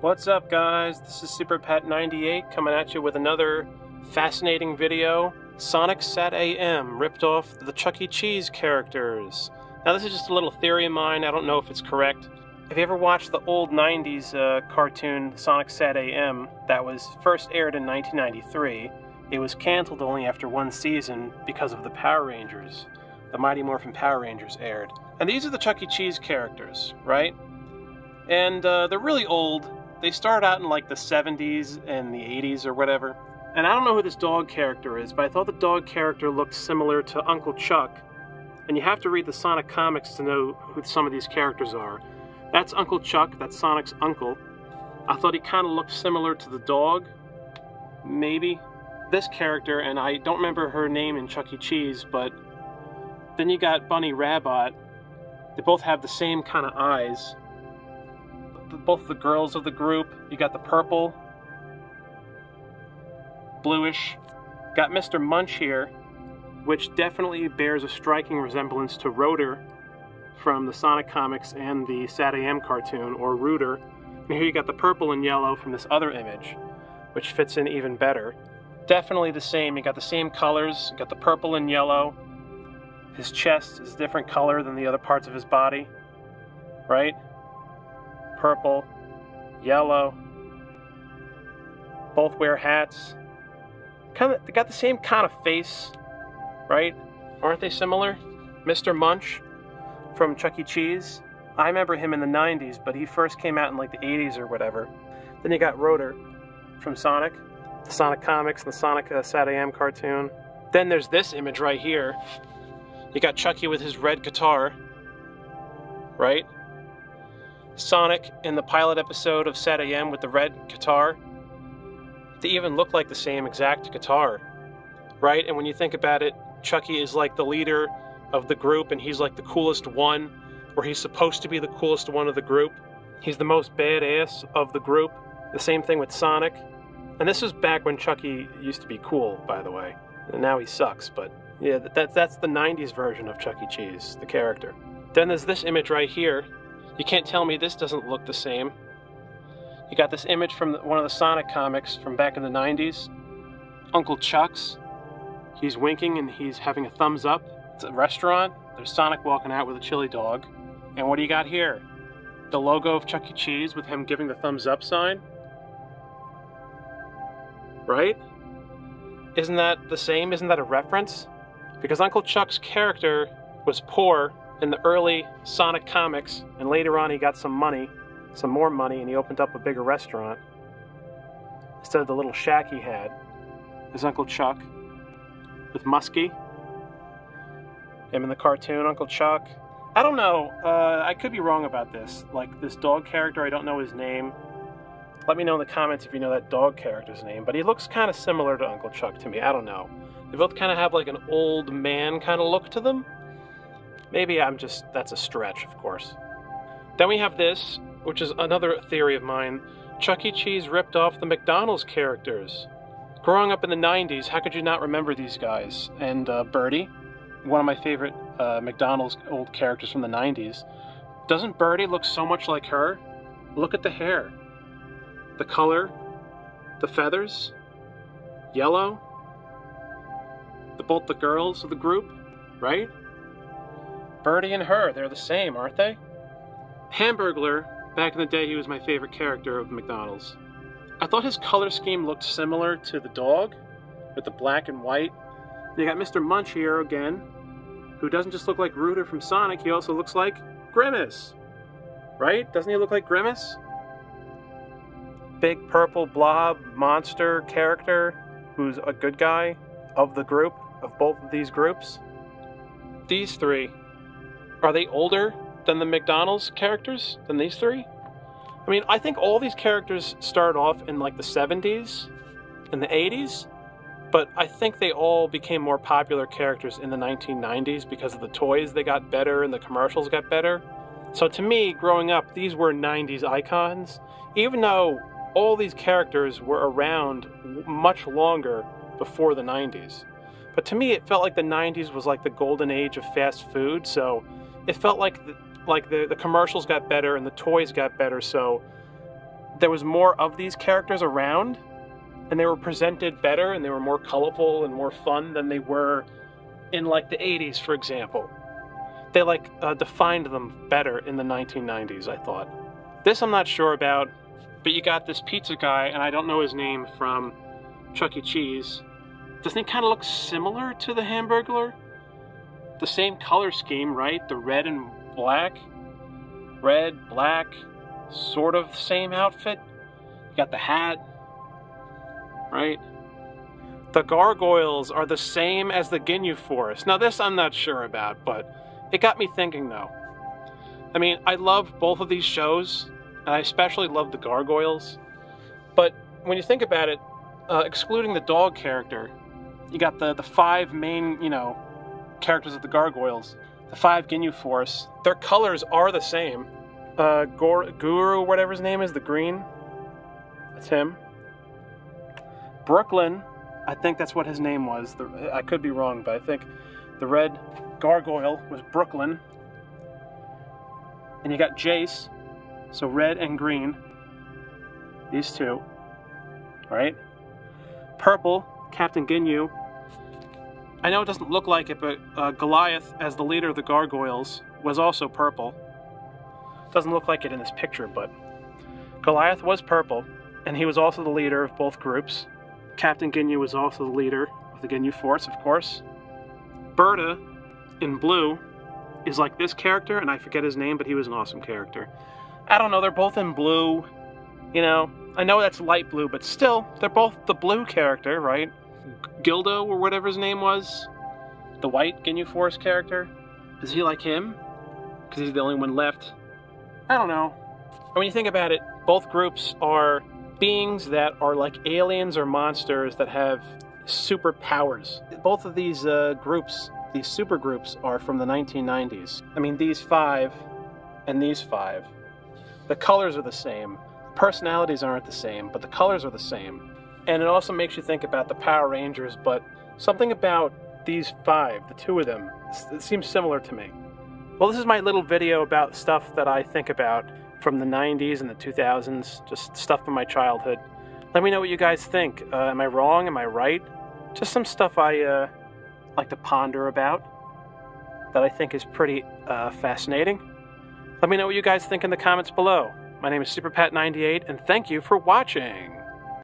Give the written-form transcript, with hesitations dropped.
What's up, guys? This is SuperPat98 coming at you with another fascinating video. Sonic SATAM ripped off the Chuck E. Cheese characters. Now this is just a little theory of mine, I don't know if it's correct. If you ever watched the old 90s cartoon Sonic SATAM that was first aired in 1993, it was canceled only after one season because of the Power Rangers. The Mighty Morphin Power Rangers aired. And these are the Chuck E. Cheese characters, right? And they're really old. They start out in like the 70s and the 80s or whatever. And I don't know who this dog character is, but I thought the dog character looked similar to Uncle Chuck. And you have to read the Sonic comics to know who some of these characters are. That's Uncle Chuck, that's Sonic's uncle. I thought he kind of looked similar to the dog, maybe. This character, and I don't remember her name in Chuck E. Cheese, but then you got Bunny Rabbit. They both have the same kind of eyes. Both the girls of the group. You got the purple, bluish. Got Mr. Munch here, which definitely bears a striking resemblance to Rotor from the Sonic comics and the SATAM cartoon, or Rooter. And here you got the purple and yellow from this other image, which fits in even better. Definitely the same. You got the same colors. You got the purple and yellow. His chest is a different color than the other parts of his body, right? Purple, yellow. Both wear hats. They got the same kind of face, right? Aren't they similar? Mr. Munch from Chuck E. Cheese. I remember him in the 90s, but he first came out in like the 80s or whatever. Then you got Rotor from Sonic, the Sonic comics, the Sonic SATAM cartoon. Then there's this image right here. You got Chucky with his red guitar, right? Sonic in the pilot episode of SATAM with the red guitar. They even look like the same exact guitar, right? And when you think about it, Chucky is like the leader of the group, and he's like the coolest one, or he's supposed to be the coolest one of the group. He's the most badass of the group. The same thing with Sonic. And this was back when Chucky used to be cool, by the way. And now he sucks, but yeah, that's the 90s version of Chuck E. Cheese, the character. Then there's this image right here. You can't tell me this doesn't look the same. You got this image from one of the Sonic comics from back in the 90s. Uncle Chuck's. He's winking and he's having a thumbs up. It's a restaurant. There's Sonic walking out with a chili dog. And what do you got here? The logo of Chuck E. Cheese with him giving the thumbs up sign. Right? Isn't that the same? Isn't that a reference? Because Uncle Chuck's character was poor in the early Sonic comics, and later on he got some money, some more money, and he opened up a bigger restaurant. Instead of the little shack he had, there's Uncle Chuck with Muskie. Him in the cartoon, Uncle Chuck. I don't know, I could be wrong about this. Like this dog character, I don't know his name. Let me know in the comments if you know that dog character's name, but he looks kind of similar to Uncle Chuck to me, I don't know. They both kind of have like an old man kind of look to them. Maybe that's a stretch, of course. Then we have this, which is another theory of mine. Chuck E. Cheese ripped off the McDonald's characters. Growing up in the 90s, how could you not remember these guys? And Birdie, one of my favorite McDonald's old characters from the 90s. Doesn't Birdie look so much like her? Look at the hair. The color. The feathers. Yellow. Both the girls of the group, right? Birdie and her, they're the same, aren't they? Hamburglar, back in the day, he was my favorite character of McDonald's. I thought his color scheme looked similar to the dog, with the black and white. You got Mr. Munch here again, who doesn't just look like Rooter from Sonic, he also looks like Grimace. Right? Doesn't he look like Grimace? Big purple blob monster character, who's a good guy of the group, of both of these groups. These three, are they older than the McDonald's characters, than these three? I mean, I think all these characters started off in like the 70s, in the 80s, but I think they all became more popular characters in the 1990s because of the toys. They got better and the commercials got better. So to me, growing up, these were 90s icons, even though all these characters were around much longer before the 90s. But to me, it felt like the 90s was like the golden age of fast food, so it felt like the commercials got better and the toys got better, so there was more of these characters around, and they were presented better, and they were more colorful and more fun than they were in like the 80s, for example. They like defined them better in the 1990s, I thought. This I'm not sure about, but you got this pizza guy, and I don't know his name, from Chuck E. Cheese. Doesn't he kind of look similar to the Hamburglar? The same color scheme, right? The red and black. Red, black, sort of same outfit. You got the hat, right? The gargoyles are the same as the Ginyu Force. Now this I'm not sure about, but it got me thinking though. I mean, I love both of these shows, and I especially love the gargoyles. But when you think about it, excluding the dog character, you got the 5 main, characters of the gargoyles. The 5 Ginyu Force, their colors are the same. Guru, whatever his name is, the green, that's him. Brooklyn, I think that's what his name was. I could be wrong, but I think the red gargoyle was Brooklyn. And you got Jace, so red and green, these two, right? Purple, Captain Ginyu. I know it doesn't look like it, but Goliath, as the leader of the gargoyles, was also purple. Doesn't look like it in this picture, but Goliath was purple, and he was also the leader of both groups. Captain Ginyu was also the leader of the Ginyu Force, of course. Berta, in blue, is like this character, and I forget his name, but he was an awesome character. I don't know, they're both in blue, I know that's light blue, but still, they're both the blue character, right? Gildo, or whatever his name was, the white Ginyu Force character, is he like him? Because he's the only one left. I don't know. And when you think about it, both groups are beings that are like aliens or monsters that have superpowers. Both of these groups, these super groups, are from the 1990s. I mean, these 5 and these 5, the colors are the same. The personalities aren't the same, but the colors are the same. And it also makes you think about the Power Rangers, but something about these 5, the 2 of them, it seems similar to me. Well, this is my little video about stuff that I think about from the 90s and the 2000s, just stuff from my childhood. Let me know what you guys think. Am I wrong? Am I right? Just some stuff I like to ponder about that I think is pretty fascinating. Let me know what you guys think in the comments below. My name is SuperPat98, and thank you for watching.